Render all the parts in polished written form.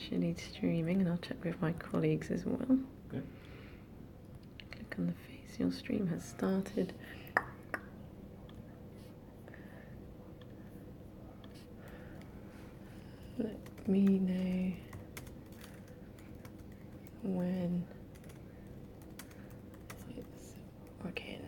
actually streaming, and I'll check with my colleagues as well. Okay. Click on the face. Your stream has started. Let me know when it's working.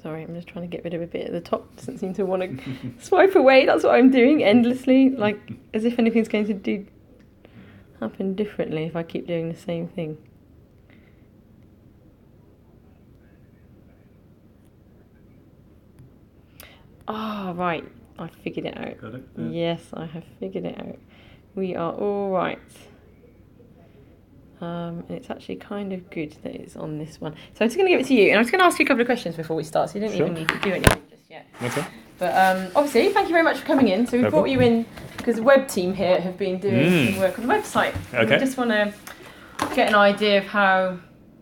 Sorry, I'm just trying to get rid of a bit at the top. Doesn't seem to want to swipe away. That's what I'm doing endlessly, like as if anything's going to happen differently if I keep doing the same thing. Ah, right. I figured it out. Got it? Yes, I have figured it out. We are all right. And it's actually kind of good that it's on this one. So I'm just going to give it to you, and I'm just going to ask you a couple of questions before we start, so you don't even need to do anything just yet. Okay. But obviously, thank you very much for coming in. So we brought you in because the web team here have been doing some work on the website. Okay. We just want to get an idea of how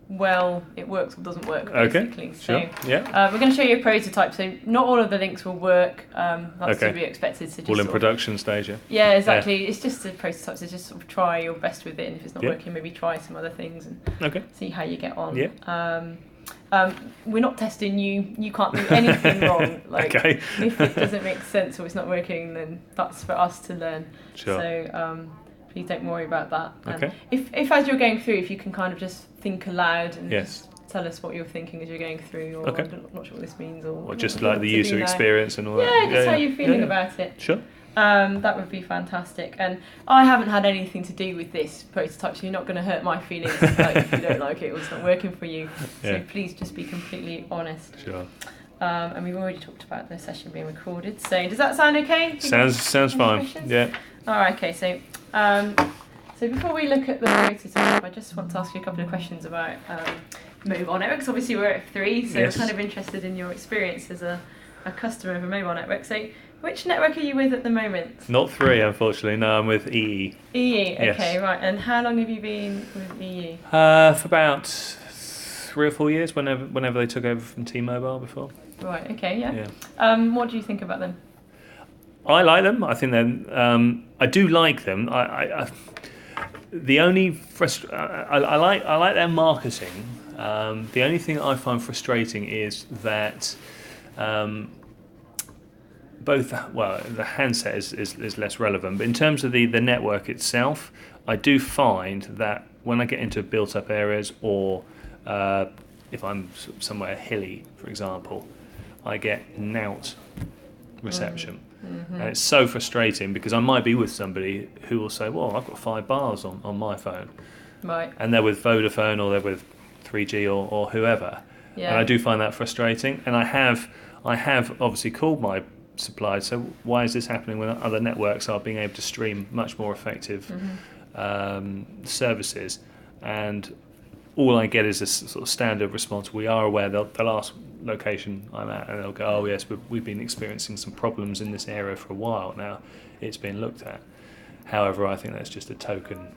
well it works or doesn't work, basically. Okay. So, Sure. Yeah. we're going to show you a prototype. So not all of the links will work. That's to be expected. So just all in production stage, yeah? Yeah, exactly. Yeah. It's just a prototype, so just sort of try your best with it, and if it's not working, maybe try some other things and see how you get on. Yeah. We're not testing you. You can't do anything wrong. Like, if it doesn't make sense or it's not working, then that's for us to learn. Sure. So please don't worry about that. Okay. If as you're going through, if you can kind of just think aloud and yes. tell us what you're thinking as you're going through, or I'm not sure what this means, or just like the user experience and all that. Yeah, just how you're feeling about it. Sure. That would be fantastic. And I haven't had anything to do with this prototype, so you're not going to hurt my feelings like, if you don't like it or it's not working for you. So please just be completely honest. Sure. And we've already talked about the session being recorded. So does that sound okay? Sounds fine. Questions? Yeah. All right. Okay. So before we look at the prototype, I just want to ask you a couple of questions about mobile networks. Obviously, we're at 3, so we're kind of interested in your experience as a customer of a mobile network. So which network are you with at the moment? Not 3, unfortunately. No, I'm with EE. EE. Okay. Yes. Right. And how long have you been with EE? For about 3 or 4 years. Whenever they took over from T-Mobile before. Right. Okay. Yeah. What do you think about them? I like them. I think they're. I do like them. The only I like their marketing. The only thing I find frustrating is that the handset is less relevant, but in terms of the network itself, I do find that when I get into built-up areas, or if I'm somewhere hilly, for example, I get knout reception. Mm-hmm. And it's so frustrating because I might be with somebody who will say, well, I've got 5 bars on my phone. Right. And they're with Vodafone or they're with 3G or whoever. Yeah. And I do find that frustrating. And I have obviously called my supplier, so why is this happening when other networks are being able to stream much more effective services? And all I get is this sort of standard response. We are aware. They'll ask location I'm at, and they'll go, oh yes, we've been experiencing some problems in this area for a while now. It's been looked at. However, I think that's just a token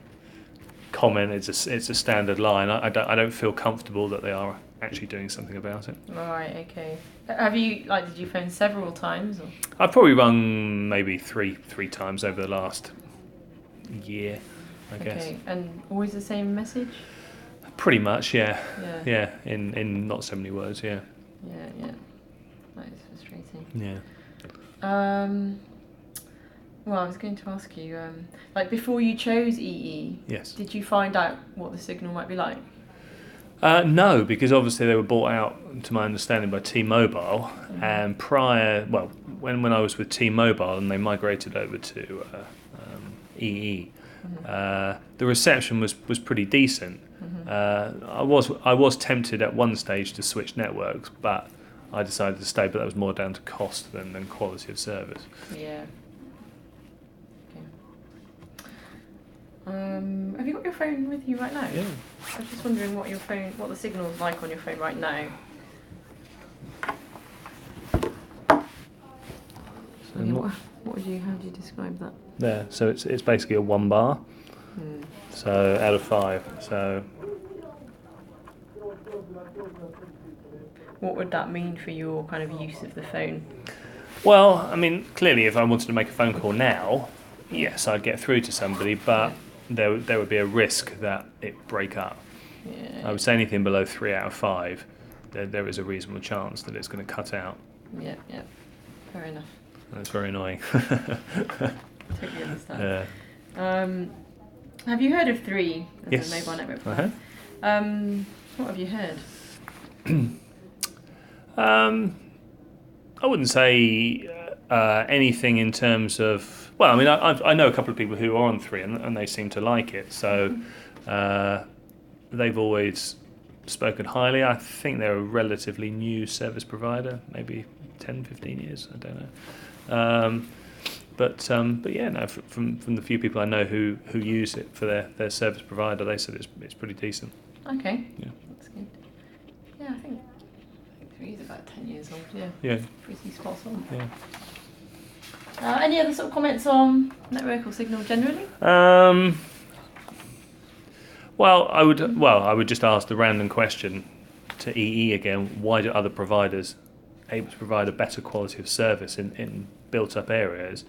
comment. It's a standard line. I don't feel comfortable that they are actually doing something about it. Right. Okay. Have you did you phone several times? Or? I've probably rung maybe three times over the last year, I guess. Okay. And always the same message? Pretty much, yeah. In not so many words, yeah. Yeah. That is frustrating. Yeah. Well, I was going to ask you, before you chose EE, yes, did you find out what the signal might be like? No, because obviously they were bought out, to my understanding, by T-Mobile, and when I was with T-Mobile and they migrated over to EE, the reception was pretty decent. I was tempted at one stage to switch networks, but I decided to stay. But that was more down to cost than quality of service. Yeah. Have you got your phone with you right now? Yeah. I was just wondering what the signal's like on your phone right now. So Okay, how do you describe that? there. So it's basically a 1 bar. Hmm. So out of 5. So What would that mean for your kind of use of the phone? well, I mean, clearly, if I wanted to make a phone call now, yes, I'd get through to somebody, but there would be a risk that it break up. Yeah. I would say anything below 3 out of 5, there is a reasonable chance that it's going to cut out. Yeah. Fair enough. That's very annoying. Totally understand. Have you heard of 3 as Yes. a mobile network I provider? have. What have you heard? I wouldn't say anything in terms of. Well, I mean, I know a couple of people who are on 3 and they seem to like it. So they've always spoken highly. I think they're a relatively new service provider, maybe 10, 15 years. I don't know. But yeah, no. From the few people I know who use it for their service provider, they said it's pretty decent. Okay. Yeah. That's good. Yeah, I think 3 is about 10 years old. Yeah. Yeah. Pretty spot on. Yeah. Any other sort of comments on network or signal generally? Well, I would just ask the random question to EE again. Why do other providers able to provide a better quality of service in built-up areas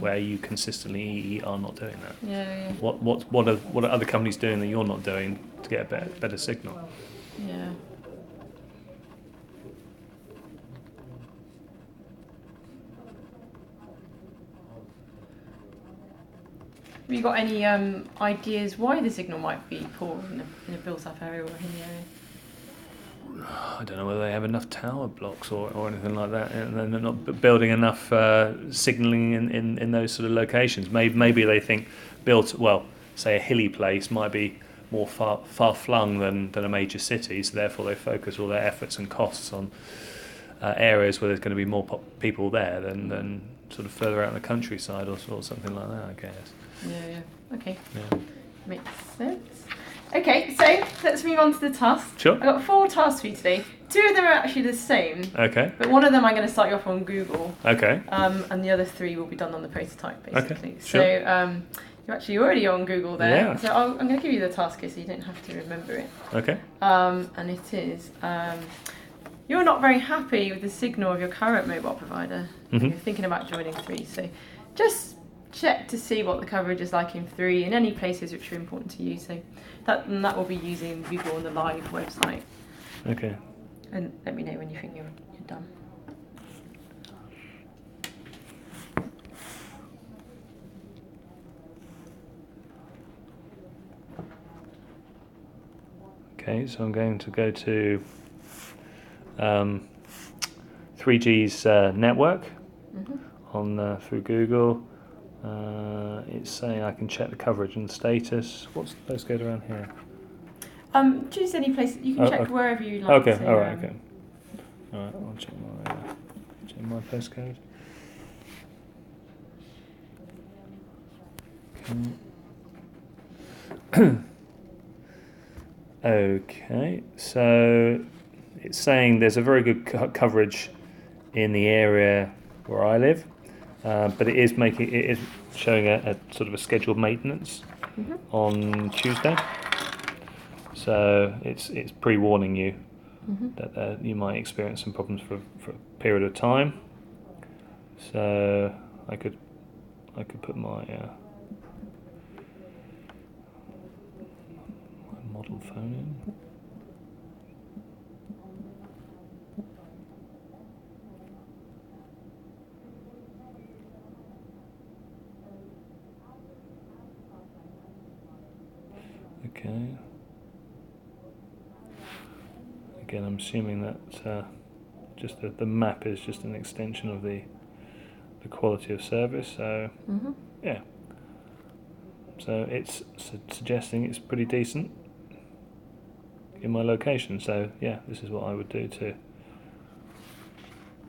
where you consistently EE are not doing that? Yeah. What are other companies doing that you're not doing to get a better signal? Yeah. Have you got any ideas why the signal might be poor in a built-up area or a hilly area? I don't know whether they have enough tower blocks or anything like that, and they're not building enough signalling in those sort of locations. Maybe they think say a hilly place might be more far flung than a major city, so therefore they focus all their efforts and costs on areas where there's going to be more people there than sort of further out in the countryside or something like that, I guess. Yeah. Okay. Yeah. Makes sense. Okay, so let's move on to the tasks. Sure. I've got 4 tasks for you today. 2 of them are actually the same. Okay. But one of them I'm going to start you off on Google. Okay. And the other 3 will be done on the prototype, basically. Okay, So you're actually already on Google there. Yeah. So I'm going to give you the task here so you don't have to remember it. Okay. And it is, you're not very happy with the signal of your current mobile provider. Mhm. You're thinking about joining 3. So just check to see what the coverage is like in 3 in any places which are important to you. So that will be using Google on the live website. Okay. And let me know when you think you're done. Okay, so I'm going to go to 3G's network on through Google. It's saying I can check the coverage and status. What's the postcode around here? Choose any place. You can check okay. wherever you like. Okay, So, alright, okay. Alright, I'll check my postcode. Okay. Okay, so it's saying there's a very good coverage in the area where I live, but it is showing a sort of a scheduled maintenance on Tuesday. So it's pre-warning you that you might experience some problems for a period of time. So I could put my model phone in. Okay. Again, I'm assuming that just the map is just an extension of the quality of service. So yeah. So it's suggesting it's pretty decent in my location. So yeah, this is what I would do too.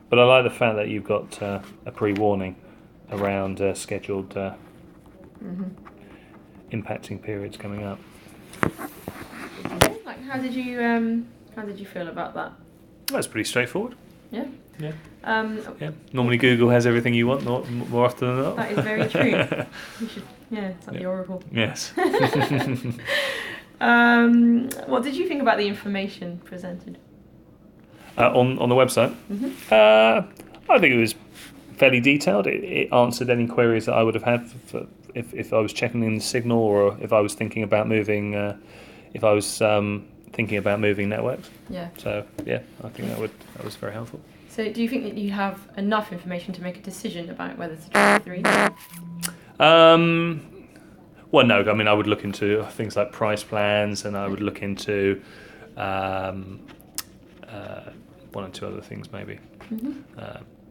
But I like the fact that you've got a pre-warning around scheduled. impacting periods coming up. Like, how did you feel about that? That's pretty straightforward. Yeah. Yeah. Yeah. Normally Google has everything you want, more often than not. That is very true. You should, it's like the Oracle. Yes. What did you think about the information presented? On the website? I think it was fairly detailed. It answered any queries that I would have had if I was checking in the signal, or if I was thinking about moving networks. Yeah. So yeah, I think that was very helpful. So do you think that you have enough information to make a decision about whether to try 3? Well, no. I mean, I would look into things like price plans, and I would look into one or two other things, maybe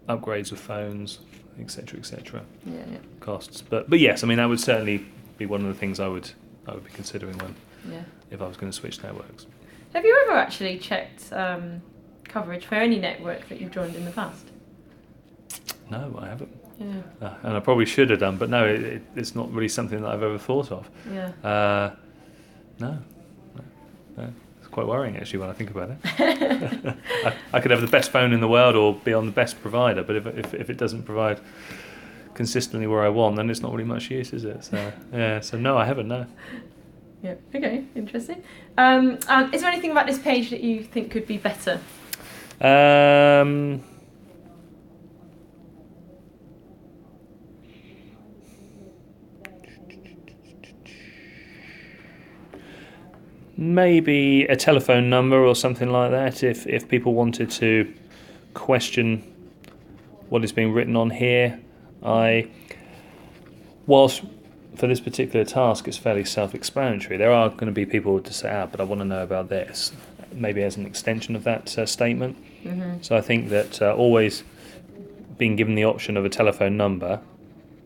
upgrades of phones, etc., etc. Yeah. Costs, but yes, I mean, that would certainly be one of the things I would be considering if I was going to switch networks. Have you ever actually checked coverage for any network that you've joined in the past? No, I haven't. Yeah. And I probably should have done, but no, it's not really something that I've ever thought of. Yeah. No. It's quite worrying, actually, when I think about it. I could have the best phone in the world or be on the best provider, but if it doesn't provide consistently where I want, then it's not really much use, is it? So yeah. So no, I haven't. No. Yeah. Okay. Interesting. Is there anything about this page that you think could be better? Maybe a telephone number or something like that, if people wanted to question what is being written on here. Whilst for this particular task it's fairly self-explanatory, there are going to be people to say, but I want to know about this, maybe as an extension of that statement. So I think that always being given the option of a telephone number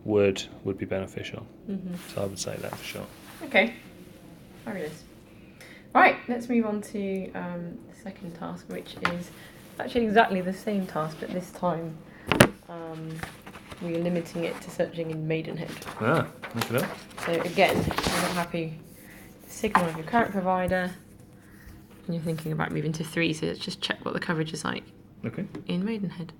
would be beneficial. So I would say that for sure. Okay, fabulous. Right, let's move on to the second task, which is actually exactly the same task, but this time we're limiting it to searching in Maidenhead. Look at that. So again, you're not happy with the signal of your current provider, and you're thinking about moving to 3, so let's just check what the coverage is like in Maidenhead.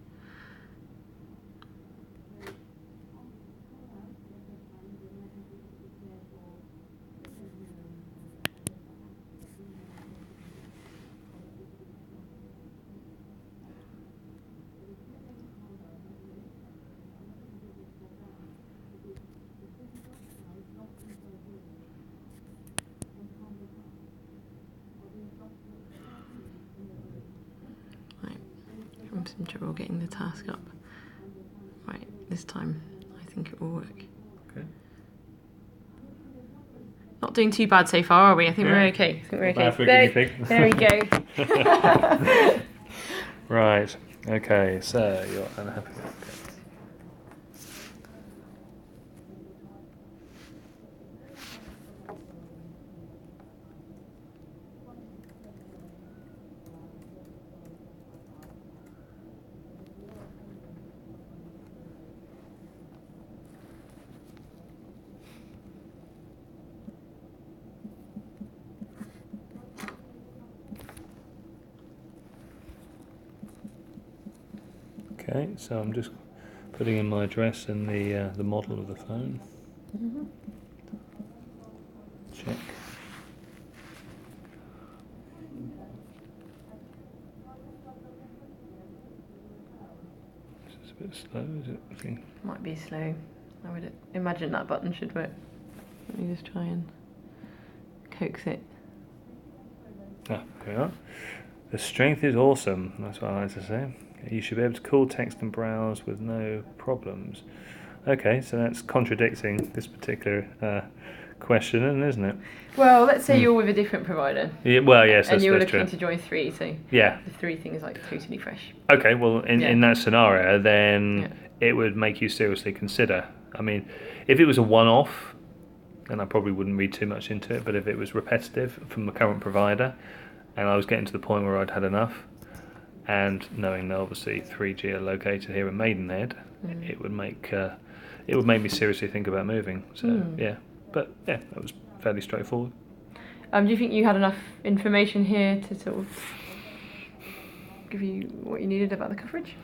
I'm some trouble getting the task up. Right, this time I think it will work. Okay. Not doing too bad so far, are we? I think we're okay. There we go. Right. Okay. So you're unhappy. Okay, so I'm just putting in my address and the model of the phone. Check. This is a bit slow, is it? I think. Might be slow. I would imagine that button should work. Let me just try and coax it. Here we are. The strength is awesome, that's what I like to say. You should be able to call, text and browse with no problems. Okay, so that's contradicting this particular question, isn't it? Well, let's say you're with a different provider. Yeah, well, yes, and you're looking true. to join 3, so yeah, the 3 thing is like totally fresh. Okay, well, in that scenario, then it would make you seriously consider. I mean, if it was a one-off, then I probably wouldn't read too much into it, but if it was repetitive from the current provider, and I was getting to the point where I'd had enough, and knowing that obviously 3G are located here in Maidenhead, it would make me seriously think about moving. So yeah. But yeah, that was fairly straightforward. Do you think you had enough information here to sort of give you what you needed about the coverage?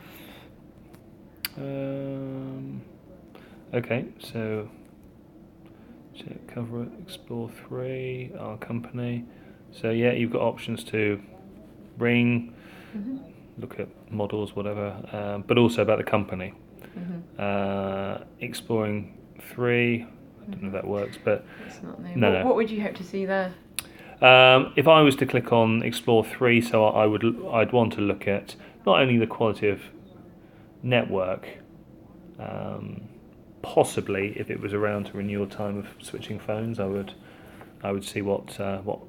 Okay, so cover it, explore 3, our company. So yeah, you've got options to ring, look at models, whatever, but also about the company. Exploring 3, I don't know if that works, but it's not new. No. What would you hope to see there? If I was to click on explore 3, so I'd want to look at not only the quality of network, possibly if it was around to renewal time of switching phones, I would see what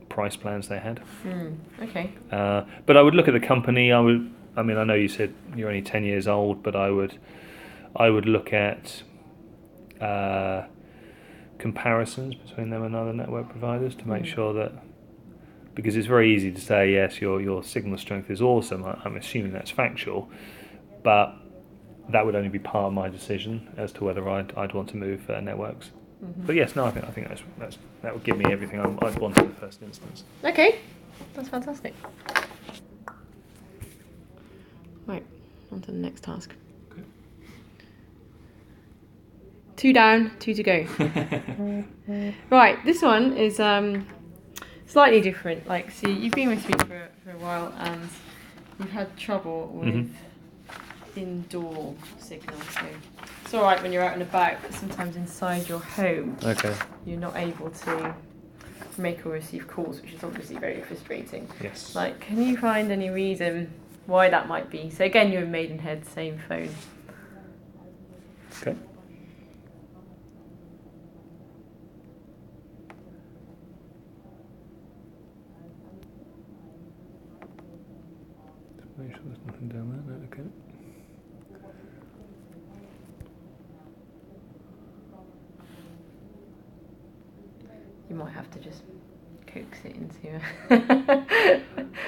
price plans they had. Okay. But I would look at the company. I know you said you're only 10 years old, but I would look at comparisons between them and other network providers to make sure that, because it's very easy to say yes, your signal strength is awesome. I'm assuming that's factual, but that would only be part of my decision as to whether I'd want to move networks. But yes, no, I think that would give me everything I'd want in the first instance. Okay, that's fantastic. Right, on to the next task. Okay. 2 down, 2 to go. Right, this one is slightly different. Like, see, you've been with me for a while, and you've had trouble with indoor signal. So it's all right when you're out and about, but sometimes inside your home, you're not able to make or receive calls, which is obviously very frustrating. Yes. Like, can you find any reason why that might be? So again, you're in Maidenhead, same phone. Okay. Make sure there's nothing down there. No, okay. You might have to just coax it into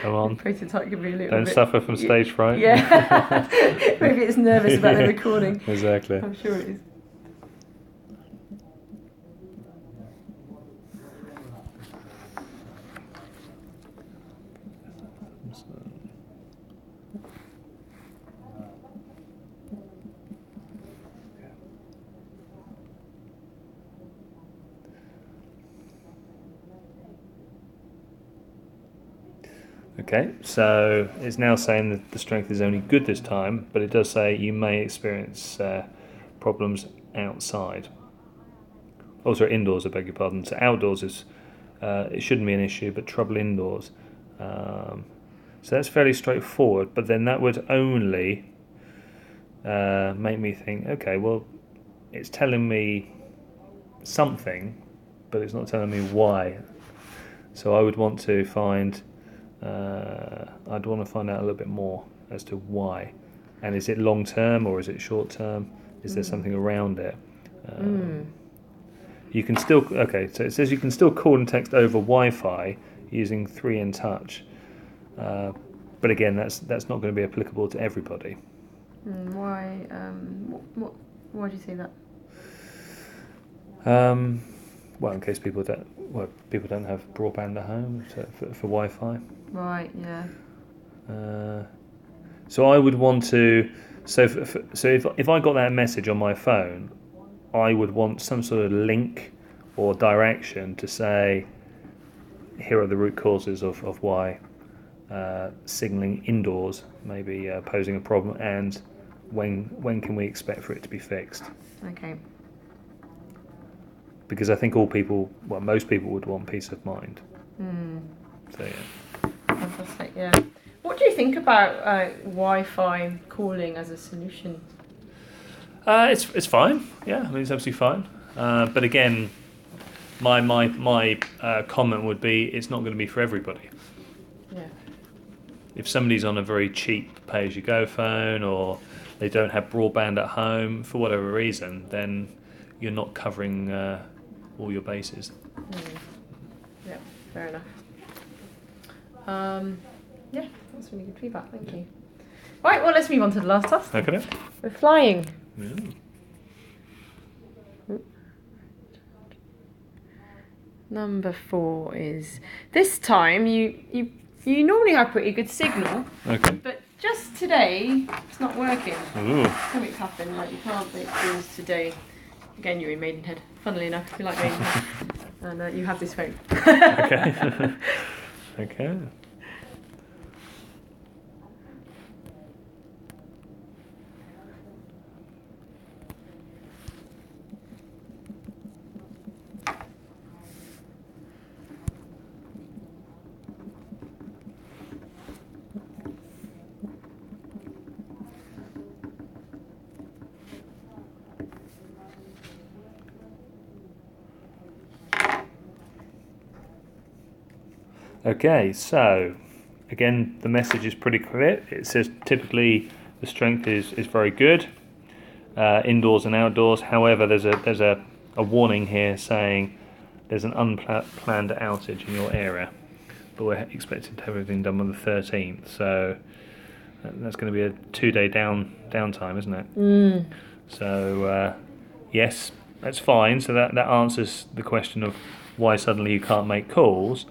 Come on. prototype could be a little Don't bit... suffer from stage fright. Yeah. Maybe it's nervous about the recording. Exactly. I'm sure it is. Okay, so it's now saying that the strength is only good this time, but it does say you may experience problems outside. Oh, sorry, indoors, I beg your pardon. So outdoors is it shouldn't be an issue, but trouble indoors. So that's fairly straightforward, but then that would only make me think, okay, well, it's telling me something, but it's not telling me why. So I would want to find... I'd want to find out a little bit more as to why, and is it long term or is it short term? Is there something around it? You can still so it says you can still call and text over Wi-Fi using 3 in touch, but again, that's not going to be applicable to everybody. Why? Why do you say that? Well, in case people don't have broadband at home for Wi-Fi. Right. Yeah. So I would want to. So if I got that message on my phone, I would want some sort of link or direction to say, here are the root causes of why signalling indoors may be posing a problem, and when can we expect for it to be fixed? Okay. Because I think most people would want peace of mind. So yeah. Fantastic, yeah. What do you think about Wi-Fi calling as a solution? It's fine. Yeah, I mean it's absolutely fine. But again, my comment would be it's not going to be for everybody. Yeah. If somebody's on a very cheap pay-as-you-go phone, or they don't have broadband at home for whatever reason, then you're not covering all your bases. Yeah, fair enough. Yeah, that's really good feedback. Thank you. Right, well, let's move on to the last task. Okay. We're flying. Yeah. Number 4 is this time you normally have pretty good signal, Okay. but just today it's not working. Ooh. Something's happened, like you can't make calls today. Again, you're in Maidenhead. Funnily enough, if you like Maidenhead, and you have this phone. Okay. Okay. Okay, so again, the message is pretty clear. It says typically the strength is very good, indoors and outdoors. However, there's a warning here saying there's an unplanned outage in your area, but we're expecting to have everything done on the 13th. So that's going to be a 2-day downtime, isn't it? Mm. So yes, that's fine. So that answers the question of why suddenly you can't make calls.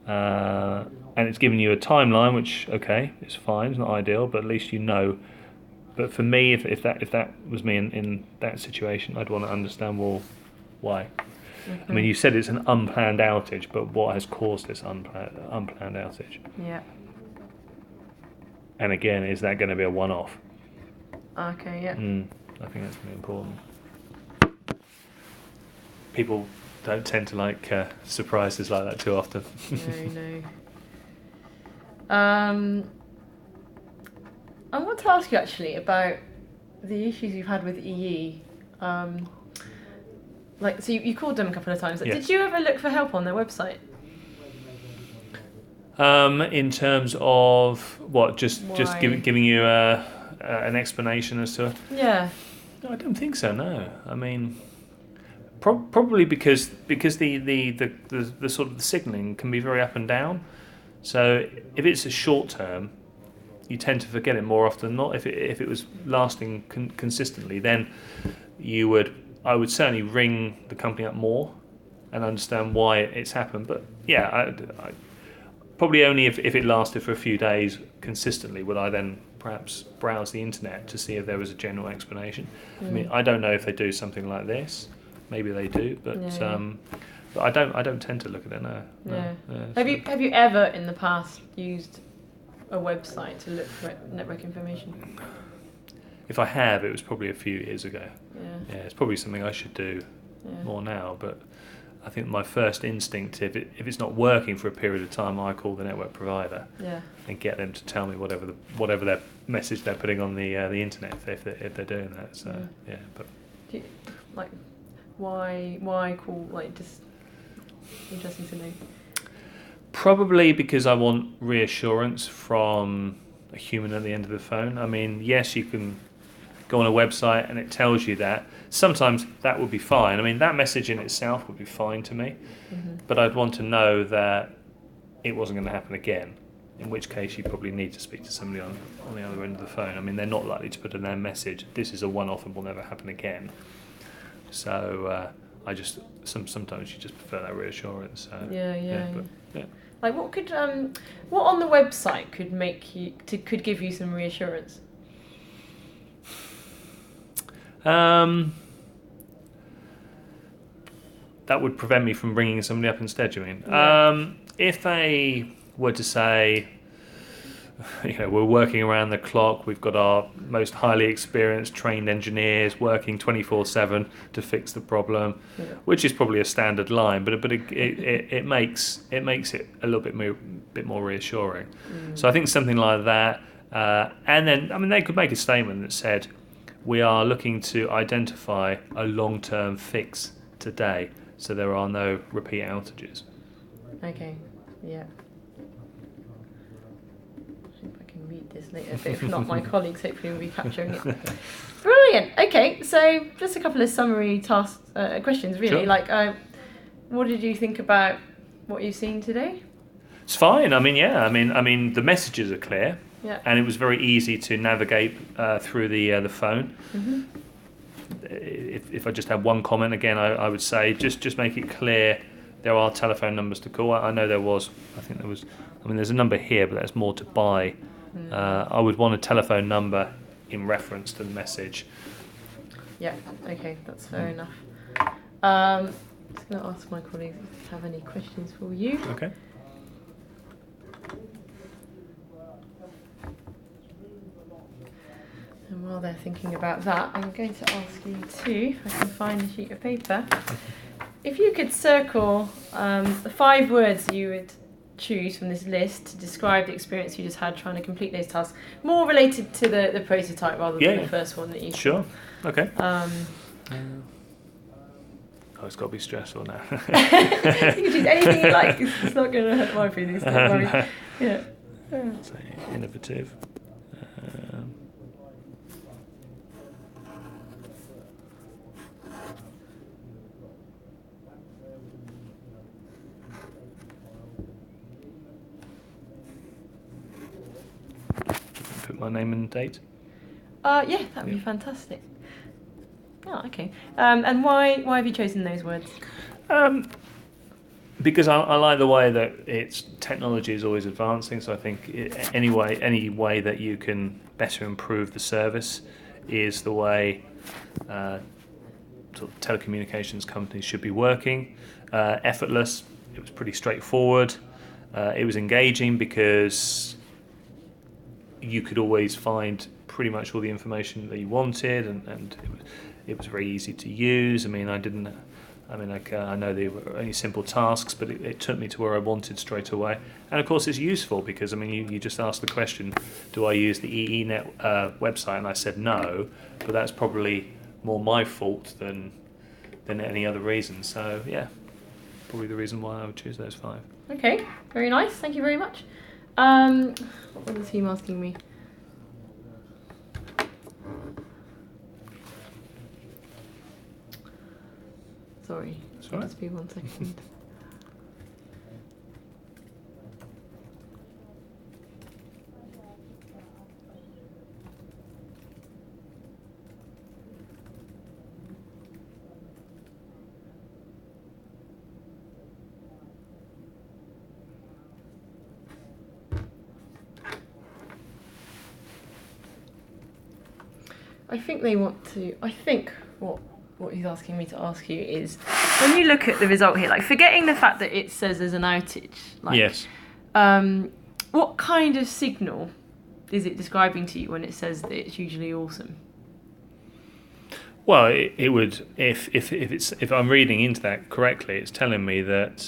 And it's giving you a timeline, which okay, it's fine, it's not ideal, but at least you know. But for me, if that was me in that situation, I'd want to understand, well, why. I mean, you said it's an unplanned outage, but what has caused this unplanned outage? Yeah. And again, is that going to be a one-off? Okay. Yeah. I think that's really important. People don't tend to like surprises like that too often. No. I want to ask you actually about the issues you've had with EE. Like, so you called them a couple of times. Yes. Did you ever look for help on their website? In terms of what, just Why? giving you an explanation as to. Yeah. No, I don't think so. No, I mean, probably because the sort of the signalling can be very up and down. So if it's a short term, you tend to forget it more often than not. If it was lasting consistently, then I would certainly ring the company up more and understand why it's happened. But yeah, I probably only if it lasted for a few days consistently would I then perhaps browse the internet to see if there was a general explanation. I mean, I don't know if they do something like this. Maybe they do, but but I don't tend to look at it. No. Yeah. So. Have you ever in the past used a website to look for network information? If I have, it was probably a few years ago. Yeah. Yeah, it's probably something I should do more now. But I think my first instinct, if it's not working for a period of time, I call the network provider and get them to tell me whatever their message they're putting on the internet if they're doing that. So but do you, like why call, like, just interesting to know. Probably because I want reassurance from a human at the end of the phone. I mean, yes, you can go on a website and it tells you that. Sometimes that would be fine. I mean, that message in itself would be fine to me, but I'd want to know that it wasn't going to happen again, in which case you probably need to speak to somebody on the other end of the phone. I mean, they're not likely to put in their message, this is a one-off and will never happen again. So I just, sometimes you just prefer that reassurance. So, Yeah. Like, what could what on the website could give you some reassurance? That would prevent me from bringing somebody up instead, you mean? If they were to say, we're working around the clock, we've got our most highly experienced trained engineers working 24/7 to fix the problem, which is probably a standard line, but it makes it a little bit more reassuring. So I think something like that, and then, I mean, they could make a statement that said, we are looking to identify a long-term fix today, so there are no repeat outages. Okay, yeah. See if I can read this later, but if not, my colleagues hopefully will be capturing it. Brilliant. Okay, so just a couple of summary questions, really. Sure. Like, what did you think about what you've seen today? It's fine. I mean, the messages are clear. Yeah. And it was very easy to navigate through the phone. If I just had one comment again, I would say just make it clear there are telephone numbers to call. I know there was. I think there was. I mean, there's a number here, but there's more to buy. I would want a telephone number in reference to the message. Yeah. Okay, that's fair enough. Just going to ask my colleagues if they have any questions for you. Okay. And while they're thinking about that, I'm going to ask you too, if I can find a sheet of paper, if you could circle the 5 words you would choose from this list to describe the experience you just had trying to complete those tasks, more related to the prototype rather than the first one that you Sure. Okay. It's got to be stressful now. You can choose anything you like. It's not going to hurt my feelings. Don't worry. Yeah. So innovative. Put my name and date. Yeah, that would be fantastic. Oh, okay. And why have you chosen those words? Because I like the way that technology is always advancing. So I think any way that you can better improve the service is the way sort of telecommunications companies should be working. Effortless. It was pretty straightforward. It was engaging because you could always find pretty much all the information that you wanted, and it was very easy to use. I know they were only simple tasks, but it took me to where I wanted straight away. And of course, it's useful because you just asked the question, do I use the EENet website? And I said no, but that's probably more my fault than any other reason. So yeah, probably the reason why I would choose those 5. Okay, very nice. Thank you very much. What was the team asking me? Sorry, just be 1 second. I think what he's asking me to ask you is, when you look at the result here, like forgetting the fact that it says there's an outage, like, yes. What kind of signal is it describing to you when it says that it's usually awesome? Well, it would, if I'm reading into that correctly, it's telling me that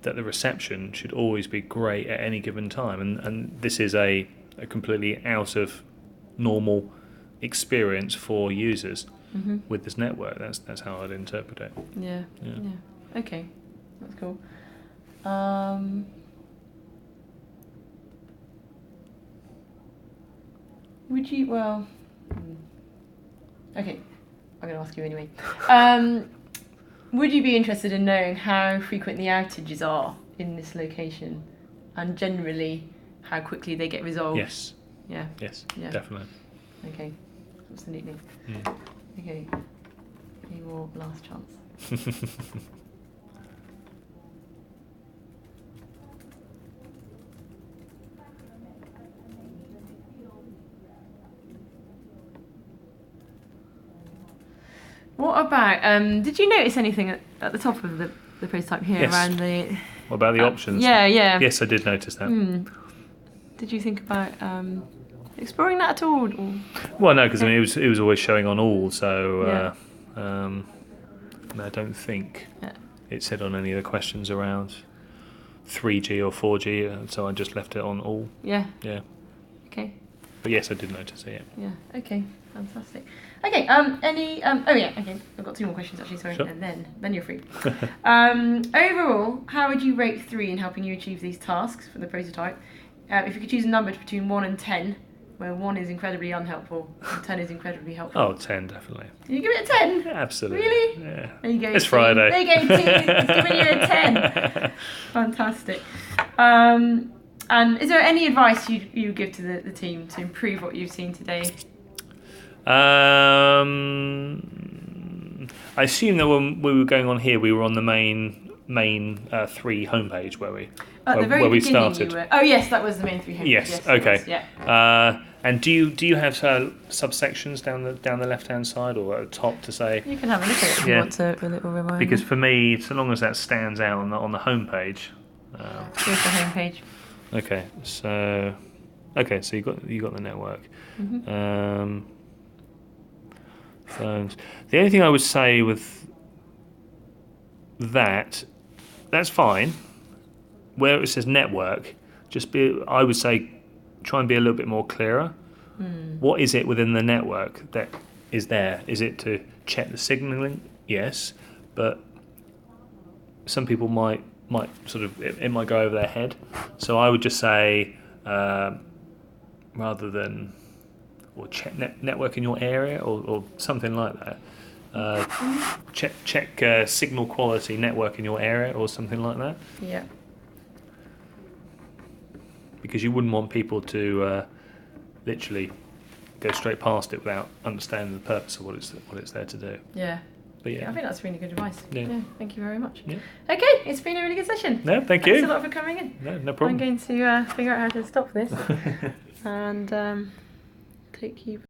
the reception should always be great at any given time, and this is a completely out of normal experience for users with this network. That's how I'd interpret it. Yeah. Okay, that's cool. Would you? Well, okay. I'm going to ask you anyway. Would you be interested in knowing how frequent the outages are in this location, and generally how quickly they get resolved? Yes. Yeah. Yes. Yeah. Definitely. Okay. Absolutely. Okay. Your last chance. What about, did you notice anything at the top of the prototype here? Yes. Around the... What about the options? Yeah. Yes, I did notice that. Did you think about exploring that at all? Or? Well, no, because it was always showing on all, so I don't think it said on any of the questions around 3G or 4G, so I just left it on all. Yeah. Yeah. Okay. But yes, I did notice it. Yeah. Okay. Fantastic. Okay. Okay. I've got 2 more questions actually. Sorry. Sure. And then you're free. Overall, how would you rate 3 in helping you achieve these tasks for the prototype? If you could choose a number between 1 and 10, where 1 is incredibly unhelpful and 10 is incredibly helpful. Oh, 10 definitely. Did you give it a 10? Yeah, absolutely. Really? Yeah. There you go. It's Friday. There you go. It's giving you a 10. Fantastic. And is there any advice you give to the team to improve what you've seen today? I assume that when we were going on here, we were on the main main 3 homepage where we At the very where we beginning started. you were. Oh yes, that was the main 3 homepages. Yes. Yes, Okay. it was, yeah. And do you have subsections down the left hand side or at the top to say? You can have a look at it if you want a little reminder. Because for me, so long as that stands out on the homepage. Here's the homepage. Okay. So you got the network. Phones. The only thing I would say with that's fine. Where it says network, I would say, try and be a little bit more clearer. What is it within the network that is there? Is it to check the signaling? Yes, but some people might sort of it might go over their head. So I would just say rather than or check network in your area or something like that. Check signal quality network in your area or something like that. Yeah. Because you wouldn't want people to literally go straight past it without understanding the purpose of what it's there to do. Yeah. But yeah, I think that's really good advice. Yeah. Thank you very much. Yeah. Okay, it's been a really good session. No, thank you. Thanks a lot for coming in. No problem. I'm going to figure out how to stop this and take you.